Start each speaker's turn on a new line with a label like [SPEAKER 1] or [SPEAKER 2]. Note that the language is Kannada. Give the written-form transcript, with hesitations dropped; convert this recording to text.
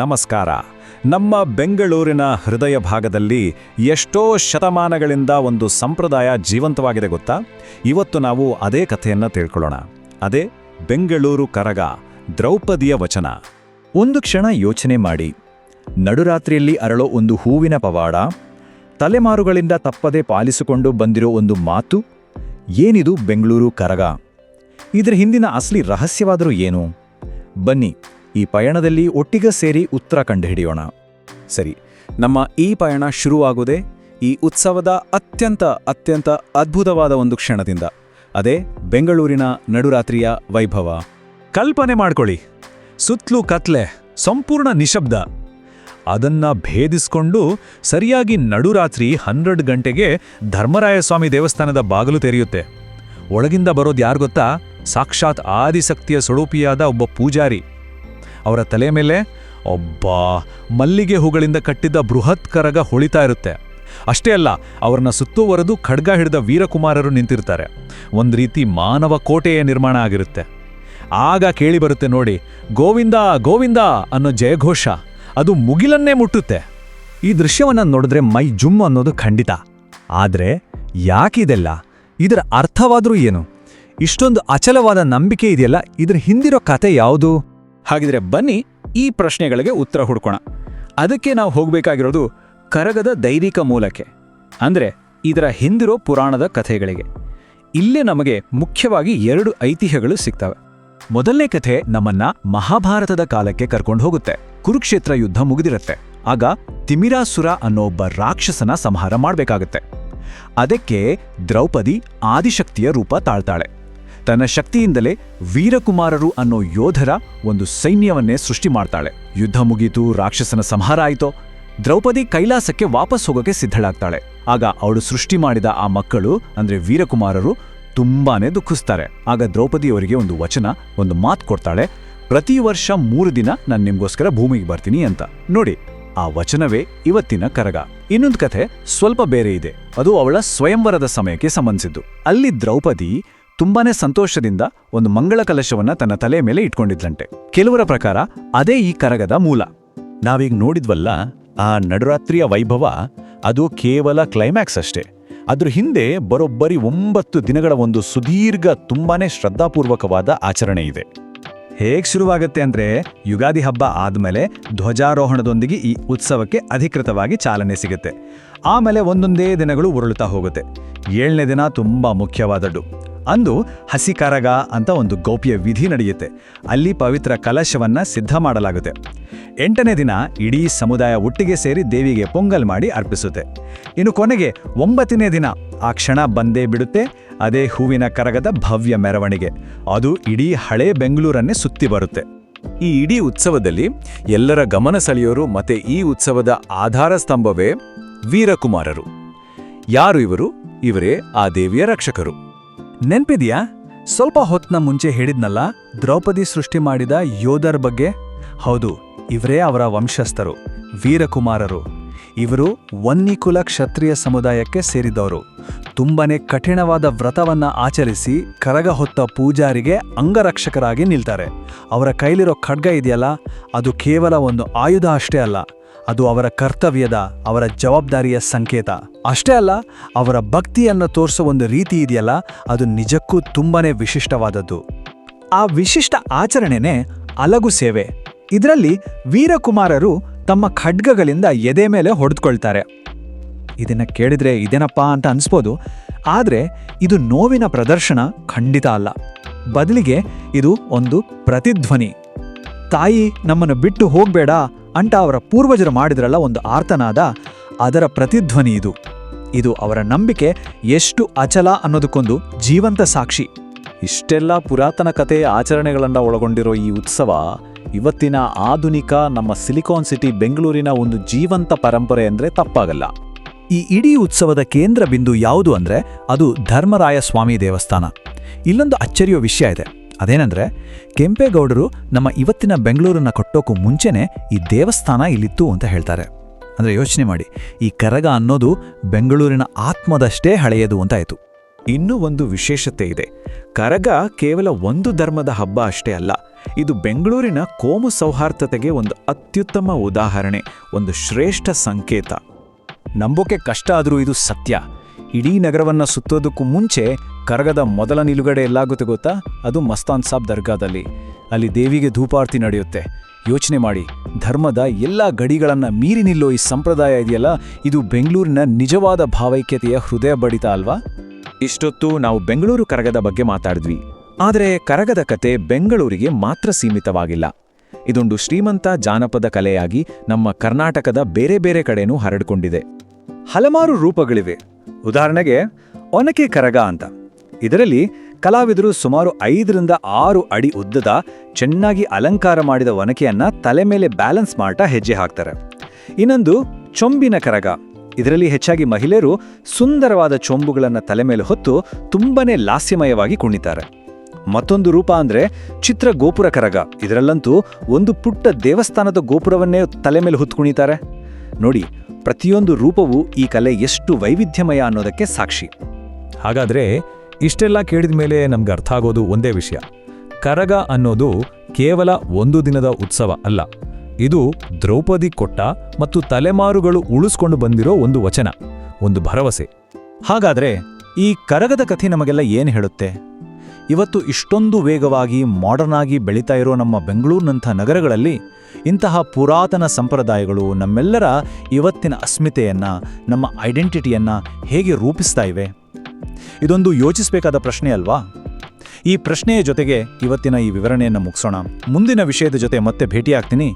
[SPEAKER 1] ನಮಸ್ಕಾರ. ನಮ್ಮ ಬೆಂಗಳೂರಿನ ಹೃದಯ ಭಾಗದಲ್ಲಿ ಎಷ್ಟೋ ಶತಮಾನಗಳಿಂದ ಒಂದು ಸಂಪ್ರದಾಯ ಜೀವಂತವಾಗಿದೆ ಗೊತ್ತಾ? ಇವತ್ತು ನಾವು ಅದೇ ಕಥೆಯನ್ನು ತಿಳ್ಕೊಳ್ಳೋಣ. ಅದೇ ಬೆಂಗಳೂರು ಕರಗ, ದ್ರೌಪದಿಯ ವಚನ.
[SPEAKER 2] ಒಂದು ಕ್ಷಣ ಯೋಚನೆ ಮಾಡಿ. ನಡುರಾತ್ರಿಯಲ್ಲಿ ಅರಳೋ ಒಂದು ಹೂವಿನ ಪವಾಡ, ತಲೆಮಾರುಗಳಿಂದ ತಪ್ಪದೆ ಪಾಲಿಸಿಕೊಂಡು ಬಂದಿರೋ ಒಂದು ಮಾತು. ಏನಿದು ಬೆಂಗಳೂರು ಕರಗ? ಇದರ ಹಿಂದಿನ ಅಸಲಿ ರಹಸ್ಯವಾದರೂ ಏನು? ಬನ್ನಿ, ಈ ಪಯಣದಲ್ಲಿ ಒಟ್ಟಿಗೆ ಸೇರಿ ಉತ್ತರ ಕಂಡುಹಿಡಿಯೋಣ.
[SPEAKER 1] ಸರಿ, ನಮ್ಮ ಈ ಪಯಣ ಶುರುವಾಗುವುದೇ ಈ ಉತ್ಸವದ ಅತ್ಯಂತ ಅದ್ಭುತವಾದ ಒಂದು ಕ್ಷಣದಿಂದ. ಅದೇ ಬೆಂಗಳೂರಿನ ನಡುರಾತ್ರಿಯ ವೈಭವ. ಕಲ್ಪನೆ ಮಾಡ್ಕೊಳ್ಳಿ, ಸುತ್ತಲೂ ಕತ್ಲೆ, ಸಂಪೂರ್ಣ ನಿಶಬ್ದ. ಅದನ್ನ ಭೇದಿಸ್ಕೊಂಡು ಸರಿಯಾಗಿ ನಡುರಾತ್ರಿ 12 ಗಂಟೆಗೆ ಧರ್ಮರಾಯಸ್ವಾಮಿ ದೇವಸ್ಥಾನದ ಬಾಗಿಲು ತೆರೆಯುತ್ತೆ. ಒಳಗಿಂದ ಬರೋದು ಯಾರು ಗೊತ್ತಾ? ಸಾಕ್ಷಾತ್ ಆದಿಶಕ್ತಿಯ ಸ್ವರೂಪಿಯಾದ ಒಬ್ಬ ಪೂಜಾರಿ. ಅವರ ತಲೆ ಮೇಲೆ ಮಲ್ಲಿಗೆ ಹೂಗಳಿಂದ ಕಟ್ಟಿದ್ದ ಬೃಹತ್ ಕರಗ ಹೊಳಿತಾ ಇರುತ್ತೆ. ಅಷ್ಟೇ ಅಲ್ಲ, ಅವ್ರನ್ನ ಸುತ್ತುವರೆದು ಖಡ್ಗ ಹಿಡಿದ ವೀರಕುಮಾರರು ನಿಂತಿರ್ತಾರೆ. ಒಂದು ರೀತಿ ಮಾನವ ಕೋಟೆಯ ನಿರ್ಮಾಣ ಆಗಿರುತ್ತೆ. ಆಗ ಕೇಳಿಬರುತ್ತೆ ನೋಡಿ, ಗೋವಿಂದ ಗೋವಿಂದ ಅನ್ನೋ ಜಯಘೋಷ. ಅದು ಮುಗಿಲನ್ನೇ ಮುಟ್ಟುತ್ತೆ.
[SPEAKER 2] ಈ ದೃಶ್ಯವನ್ನು ನೋಡಿದ್ರೆ ಮೈ ಜುಮ್ ಅನ್ನೋದು ಖಂಡಿತ. ಆದರೆ ಯಾಕಿದೆಲ್ಲ? ಇದರ ಅರ್ಥವಾದ್ರೂ ಏನು? ಇಷ್ಟೊಂದು ಅಚಲವಾದ ನಂಬಿಕೆ ಇದೆಯಲ್ಲ, ಇದರ ಹಿಂದಿರೋ ಕತೆ ಯಾವುದು?
[SPEAKER 1] ಹಾಗಿದ್ರೆ ಬನ್ನಿ ಈ ಪ್ರಶ್ನೆಗಳಿಗೆ ಉತ್ತರ ಹುಡ್ಕೋಣ. ಅದಕ್ಕೆ ನಾವು ಹೋಗಬೇಕಾಗಿರೋದು ಕರಗದ ದೈವಿಕ ಮೂಲಕ್ಕೆ, ಅಂದ್ರೆ ಇದರ ಹಿಂದಿರೋ ಪುರಾಣದ ಕಥೆಗಳಿಗೆ. ಇಲ್ಲೇ ನಮಗೆ ಮುಖ್ಯವಾಗಿ 2 ಐತಿಹ್ಯಗಳು ಸಿಗ್ತವೆ.
[SPEAKER 2] ಮೊದಲನೇ ಕಥೆ ನಮ್ಮನ್ನ ಮಹಾಭಾರತದ ಕಾಲಕ್ಕೆ ಕರ್ಕೊಂಡು ಹೋಗುತ್ತೆ. ಕುರುಕ್ಷೇತ್ರ ಯುದ್ಧ ಮುಗಿದಿರುತ್ತೆ. ಆಗ ತಿಮಿರಾಸುರ ಅನ್ನೋ ಒಬ್ಬ ರಾಕ್ಷಸನ ಸಂಹಾರ ಮಾಡಬೇಕಾಗುತ್ತೆ. ಅದಕ್ಕೆ ದ್ರೌಪದಿ ಆದಿಶಕ್ತಿಯ ರೂಪ ತಾಳ್ತಾಳೆ. ತನ್ನ ಶಕ್ತಿಯಿಂದಲೇ ವೀರಕುಮಾರರು ಅನ್ನೋ ಯೋಧರ ಒಂದು ಸೈನ್ಯವನ್ನೇ ಸೃಷ್ಟಿ ಮಾಡ್ತಾಳೆ. ಯುದ್ಧ ಮುಗೀತು, ರಾಕ್ಷಸನ ಸಂಹಾರ ಆಯಿತೋ. ದ್ರೌಪದಿ ಕೈಲಾಸಕ್ಕೆ ವಾಪಸ್ ಹೋಗೋಕೆ ಸಿದ್ಧಳಾಗ್ತಾಳೆ. ಆಗ ಅವಳು ಸೃಷ್ಟಿ ಮಾಡಿದ ಆ ಮಕ್ಕಳು ಅಂದ್ರೆ ವೀರಕುಮಾರರು ತುಂಬಾನೇ ದುಃಖಿಸ್ತಾರೆ. ಆಗ ದ್ರೌಪದಿಯವರಿಗೆ ಒಂದು ವಚನ, ಒಂದು ಮಾತು ಕೊಡ್ತಾಳೆ. ಪ್ರತಿ ವರ್ಷ 3 ದಿನ ನಾನು ನಿಮ್ಗೋಸ್ಕರ ಭೂಮಿಗೆ ಬರ್ತೀನಿ ಅಂತ. ನೋಡಿ, ಆ ವಚನವೇ ಇವತ್ತಿನ ಕರಗ. ಇನ್ನೊಂದು ಕಥೆ ಸ್ವಲ್ಪ ಬೇರೆ ಇದೆ. ಅದು ಅವಳ ಸ್ವಯಂವರದ ಸಮಯಕ್ಕೆ ಸಂಬಂಧಿಸಿದ್ದು. ಅಲ್ಲಿ ದ್ರೌಪದಿ ತುಂಬಾನೇ ಸಂತೋಷದಿಂದ ಒಂದು ಮಂಗಳ ಕಲಶವನ್ನ ತನ್ನ ತಲೆ ಮೇಲೆ ಇಟ್ಕೊಂಡಿದ್ಲಂತೆ. ಕೆಲವರ ಪ್ರಕಾರ ಅದೇ ಈ ಕರಗದ ಮೂಲ.
[SPEAKER 3] ನಾವೀಗ ನೋಡಿದ್ವಲ್ಲ ಆ ನಡುರಾತ್ರಿಯ ವೈಭವ, ಅದು ಕೇವಲ ಕ್ಲೈಮ್ಯಾಕ್ಸ್ ಅಷ್ಟೇ. ಅದ್ರ ಹಿಂದೆ ಬರೋಬ್ಬರಿ 9 ದಿನಗಳ ಒಂದು ಸುದೀರ್ಘ, ತುಂಬಾನೇ ಶ್ರದ್ಧಾಪೂರ್ವಕವಾದ ಆಚರಣೆ ಇದೆ.
[SPEAKER 2] ಹೇಗೆ ಶುರುವಾಗುತ್ತೆ ಅಂದ್ರೆ, ಯುಗಾದಿ ಹಬ್ಬ ಆದ್ಮೇಲೆ ಧ್ವಜಾರೋಹಣದೊಂದಿಗೆ ಈ ಉತ್ಸವಕ್ಕೆ ಅಧಿಕೃತವಾಗಿ ಚಾಲನೆ ಸಿಗುತ್ತೆ. ಆಮೇಲೆ ಒಂದೊಂದೇ ದಿನಗಳು ಉರುಳುತ್ತಾ ಹೋಗುತ್ತೆ. 7ನೇ ದಿನ ತುಂಬಾ ಮುಖ್ಯವಾದದ್ದು. ಅಂದು ಹಸಿ ಕರಗ ಅಂತ ಒಂದು ಗೌಪ್ಯ ವಿಧಿ ನಡೆಯುತ್ತೆ. ಅಲ್ಲಿ ಪವಿತ್ರ ಕಲಶವನ್ನ ಸಿದ್ಧ ಮಾಡಲಾಗುತ್ತೆ. 8ನೇ ದಿನ ಇಡೀ ಸಮುದಾಯ ಒಟ್ಟಿಗೆ ಸೇರಿ ದೇವಿಗೆ ಪೊಂಗಲ್ ಮಾಡಿ ಅರ್ಪಿಸುತ್ತೆ. ಇನ್ನು ಕೊನೆಗೆ 9ನೇ ದಿನ ಆ ಕ್ಷಣ ಬಂದೇ ಬಿಡುತ್ತೆ. ಅದೇ ಹೂವಿನ ಕರಗದ ಭವ್ಯ ಮೆರವಣಿಗೆ. ಅದು ಇಡೀ ಹಳೆ ಬೆಂಗಳೂರನ್ನೇ ಸುತ್ತಿ ಬರುತ್ತೆ.
[SPEAKER 1] ಈ ಇಡೀ ಉತ್ಸವದಲ್ಲಿ ಎಲ್ಲರ ಗಮನ ಸೆಳೆಯೋರು ಮತ್ತೆ ಈ ಉತ್ಸವದ ಆಧಾರ ಸ್ತಂಭವೇ ವೀರಕುಮಾರರು. ಯಾರು ಇವರು? ಇವರೇ ಆ ದೇವಿಯ ರಕ್ಷಕರು.
[SPEAKER 2] ನೆನ್ಪಿದ್ಯಾ? ಸ್ವಲ್ಪ ಹೊತ್ತಿನ ಮುಂಚೆ ಹೇಳಿದ್ನಲ್ಲ, ದ್ರೌಪದಿ ಸೃಷ್ಟಿ ಮಾಡಿದ ಯೋಧರ ಬಗ್ಗೆ. ಹೌದು, ಇವರೇ ಅವರ ವಂಶಸ್ಥರು, ವೀರಕುಮಾರರು. ಇವರು ವನ್ನಿಕುಲ ಕ್ಷತ್ರಿಯ ಸಮುದಾಯಕ್ಕೆ ಸೇರಿದವರು. ತುಂಬಾನೇ ಕಠಿಣವಾದ ವ್ರತವನ್ನ ಆಚರಿಸಿ ಕರಗ ಹೊತ್ತ ಪೂಜಾರಿಗೆ ಅಂಗರಕ್ಷಕರಾಗಿ ನಿಲ್ತಾರೆ. ಅವರ ಕೈಲಿರೋ ಖಡ್ಗ ಇದೆಯಲ್ಲ, ಅದು ಕೇವಲ ಒಂದು ಆಯುಧ ಅಷ್ಟೇ ಅಲ್ಲ, ಅದು ಅವರ ಕರ್ತವ್ಯದ, ಅವರ ಜವಾಬ್ದಾರಿಯ ಸಂಕೇತ. ಅಷ್ಟೇ ಅಲ್ಲ, ಅವರ ಭಕ್ತಿಯನ್ನು ತೋರಿಸೋ ಒಂದು ರೀತಿ ಇದೆಯಲ್ಲ, ಅದು ನಿಜಕ್ಕೂ ತುಂಬಾನೇ ವಿಶಿಷ್ಟವಾದದ್ದು. ಆ ವಿಶಿಷ್ಟ ಆಚರಣೆನೇ ಅಲಗು ಸೇವೆ. ಇದರಲ್ಲಿ ವೀರಕುಮಾರರು ತಮ್ಮ ಖಡ್ಗಗಳಿಂದ ಎದೆ ಮೇಲೆ ಹೊಡೆದುಕೊಳ್ತಾರೆ. ಇದನ್ನ ಕೇಳಿದ್ರೆ ಇದೇನಪ್ಪಾ ಅಂತ ಅನ್ಸ್ಬೋದು. ಆದ್ರೆ ಇದು ನೋವಿನ ಪ್ರದರ್ಶನ ಖಂಡಿತ ಅಲ್ಲ. ಬದಲಿಗೆ ಇದು ಒಂದು ಪ್ರತಿಧ್ವನಿ. ತಾಯಿ ನಮ್ಮನ್ನು ಬಿಟ್ಟು ಹೋಗ್ಬೇಡ ಅಂತ ಅವರ ಪೂರ್ವಜರು ಮಾಡಿದ್ರಲ್ಲ ಒಂದು ಆರ್ತನಾದ, ಅದರ ಪ್ರತಿಧ್ವನಿ ಇದು. ಇದು ಅವರ ನಂಬಿಕೆ ಎಷ್ಟು ಅಚಲ ಅನ್ನೋದಕ್ಕೊಂದು ಜೀವಂತ ಸಾಕ್ಷಿ.
[SPEAKER 1] ಇಷ್ಟೆಲ್ಲ ಪುರಾತನ ಕಥೆಯ ಆಚರಣೆಗಳನ್ನ ಒಳಗೊಂಡಿರೋ ಈ ಉತ್ಸವ ಇವತ್ತಿನ ಆಧುನಿಕ ನಮ್ಮ ಸಿಲಿಕಾನ್ ಸಿಟಿ ಬೆಂಗಳೂರಿನ ಒಂದು ಜೀವಂತ ಪರಂಪರೆ ಅಂದ್ರೆ ತಪ್ಪಾಗಲ್ಲ.
[SPEAKER 2] ಈ ಇಡೀ ಉತ್ಸವದ ಕೇಂದ್ರ ಬಿಂದು ಯಾವುದು ಅಂದ್ರೆ ಅದು ಧರ್ಮರಾಯಸ್ವಾಮಿ ದೇವಸ್ಥಾನ. ಇಲ್ಲೊಂದು ಅಚ್ಚರಿಯೋ ವಿಷಯ ಇದೆ. ಅದೇನಂದ್ರೆ, ಕೆಂಪೇಗೌಡರು ನಮ್ಮ ಇವತ್ತಿನ ಬೆಂಗಳೂರನ್ನ ಕಟ್ಟೋಕ್ಕೂ ಮುಂಚೆನೇ ಈ ದೇವಸ್ಥಾನ ಇಲ್ಲಿತ್ತು ಅಂತ ಹೇಳ್ತಾರೆ. ಅಂದ್ರೆ ಯೋಚನೆ ಮಾಡಿ, ಈ ಕರಗ ಅನ್ನೋದು ಬೆಂಗಳೂರಿನ ಆತ್ಮದಷ್ಟೇ ಹಳೆಯದು ಅಂತಾಯಿತು.
[SPEAKER 1] ಇನ್ನೂ ಒಂದು ವಿಶೇಷತೆ ಇದೆ. ಕರಗ ಕೇವಲ ಒಂದು ಧರ್ಮದ ಹಬ್ಬ ಅಷ್ಟೇ ಅಲ್ಲ, ಇದು ಬೆಂಗಳೂರಿನ ಕೋಮು ಸೌಹಾರ್ದತೆಗೆ ಒಂದು ಅತ್ಯುತ್ತಮ ಉದಾಹರಣೆ, ಒಂದು ಶ್ರೇಷ್ಠ ಸಂಕೇತ.
[SPEAKER 2] ನಂಬೋಕೆ ಕಷ್ಟ ಆದರೂ ಇದು ಸತ್ಯ. ಇಡೀ ನಗರವನ್ನ ಸುತ್ತೋದಕ್ಕೂ ಮುಂಚೆ ಕರಗದ ಮೊದಲ ನಿಲುಗಡೆ ಎಲ್ಲಾಗುತ್ತೆ ಗೊತ್ತಾ? ಅದು ಮಸ್ತಾನ್ ಸಾಬ್ ದರ್ಗಾದಲ್ಲಿ. ಅಲ್ಲಿ ದೇವಿಗೆ ಧೂಪಾರ್ತಿ ನಡೆಯುತ್ತೆ. ಯೋಚನೆ ಮಾಡಿ, ಧರ್ಮದ ಎಲ್ಲ ಗಡಿಗಳನ್ನ ಮೀರಿ ನಿಲ್ಲೋ ಈ ಸಂಪ್ರದಾಯ ಇದೆಯಲ್ಲ, ಇದು ಬೆಂಗಳೂರಿನ ನಿಜವಾದ ಭಾವೈಕ್ಯತೆಯ ಹೃದಯ ಬಡಿತ ಅಲ್ವಾ?
[SPEAKER 1] ಇಷ್ಟೊತ್ತು ನಾವು ಬೆಂಗಳೂರು ಕರಗದ ಬಗ್ಗೆ ಮಾತಾಡಿದ್ವಿ. ಆದರೆ ಕರಗದ ಕತೆ ಬೆಂಗಳೂರಿಗೆ ಮಾತ್ರ ಸೀಮಿತವಾಗಿಲ್ಲ. ಇದೊಂದು ಶ್ರೀಮಂತ ಜಾನಪದ ಕಲೆಯಾಗಿ ನಮ್ಮ ಕರ್ನಾಟಕದ ಬೇರೆ ಬೇರೆ ಕಡೆನೂ ಹರಡಿಕೊಂಡಿದೆ.
[SPEAKER 2] ಹಲವಾರು ರೂಪಗಳಿವೆ. ಉದಾಹರಣೆಗೆ ಒನಕೆ ಕರಗ ಅಂತ. ಇದರಲ್ಲಿ ಕಲಾವಿದರು ಸುಮಾರು 5 ರಿಂದ 6 ಅಡಿ ಉದ್ದದ ಚೆನ್ನಾಗಿ ಅಲಂಕಾರ ಮಾಡಿದ ಒನಕೆಯನ್ನ ತಲೆ ಮೇಲೆ ಬ್ಯಾಲೆನ್ಸ್ ಮಾಡ್ತಾ ಹೆಜ್ಜೆ ಹಾಕ್ತಾರೆ. ಇನ್ನೊಂದು ಚೊಂಬಿನ ಕರಗ. ಇದರಲ್ಲಿ ಹೆಚ್ಚಾಗಿ ಮಹಿಳೆಯರು ಸುಂದರವಾದ ಚೊಂಬುಗಳನ್ನು ತಲೆ ಮೇಲೆ ಹೊತ್ತು ತುಂಬನೇ ಲಾಸ್ಯಮಯವಾಗಿ ಕುಣಿತಾರೆ. ಮತ್ತೊಂದು ರೂಪ ಅಂದ್ರೆ ಚಿತ್ರ ಗೋಪುರ ಕರಗ. ಇದರಲ್ಲಂತೂ ಒಂದು ಪುಟ್ಟ ದೇವಸ್ಥಾನದ ಗೋಪುರವನ್ನೇ ತಲೆ ಮೇಲೆ ಹೊತ್ತು ಕುಣಿತಾರೆ. ನೋಡಿ, ಪ್ರತಿಯೊಂದು ರೂಪವೂ ಈ ಕಲೆ ಎಷ್ಟು ವೈವಿಧ್ಯಮಯ ಅನ್ನೋದಕ್ಕೆ ಸಾಕ್ಷಿ.
[SPEAKER 4] ಹಾಗಾದ್ರೆ ಇಷ್ಟೆಲ್ಲ ಕೇಳಿದ ಮೇಲೆ ನಮ್ಗೆ ಅರ್ಥ ಆಗೋದು ಒಂದೇ ವಿಷಯ. ಕರಗ ಅನ್ನೋದು ಕೇವಲ ಒಂದು ದಿನದ ಉತ್ಸವ ಅಲ್ಲ, ಇದು ದ್ರೌಪದಿ ಕೊಟ್ಟ ಮತ್ತು ತಲೆಮಾರುಗಳು ಉಳಿಸ್ಕೊಂಡು ಬಂದಿರೋ ಒಂದು ವಚನ, ಒಂದು ಭರವಸೆ.
[SPEAKER 2] ಹಾಗಾದ್ರೆ ಈ ಕರಗದ ಕಥೆ ನಮಗೆಲ್ಲ ಏನು ಹೇಳುತ್ತೆ? ಇವತ್ತು ಇಷ್ಟೊಂದು ವೇಗವಾಗಿ ಮಾಡರ್ನ್ ಆಗಿ ಬೆಳೀತಾ ಇರೋ ನಮ್ಮ ಬೆಂಗಳೂರಿನಂಥ ನಗರಗಳಲ್ಲಿ ಇಂತಹ ಪುರಾತನ ಸಂಪ್ರದಾಯಗಳು ನಮ್ಮೆಲ್ಲರ ಇವತ್ತಿನ ಅಸ್ಮಿತೆಯನ್ನ, ನಮ್ಮ ಐಡೆಂಟಿಟಿಯನ್ನ ಹೇಗೆ ರೂಪಿಸ್ತಾ ಇವೆ? ಇದೊಂದು ಯೋಚಿಸಬೇಕಾದ ಪ್ರಶ್ನೆ ಅಲ್ವಾ? ಈ ಪ್ರಶ್ನೆಯ ಜೊತೆಗೆ ಇವತ್ತಿನ ಈ ವಿವರಣೆಯನ್ನು ಮುಗಿಸೋಣ. ಮುಂದಿನ ವಿಷಯದ ಜೊತೆ ಮತ್ತೆ ಭೇಟಿಯಾಗ್ತೀನಿ.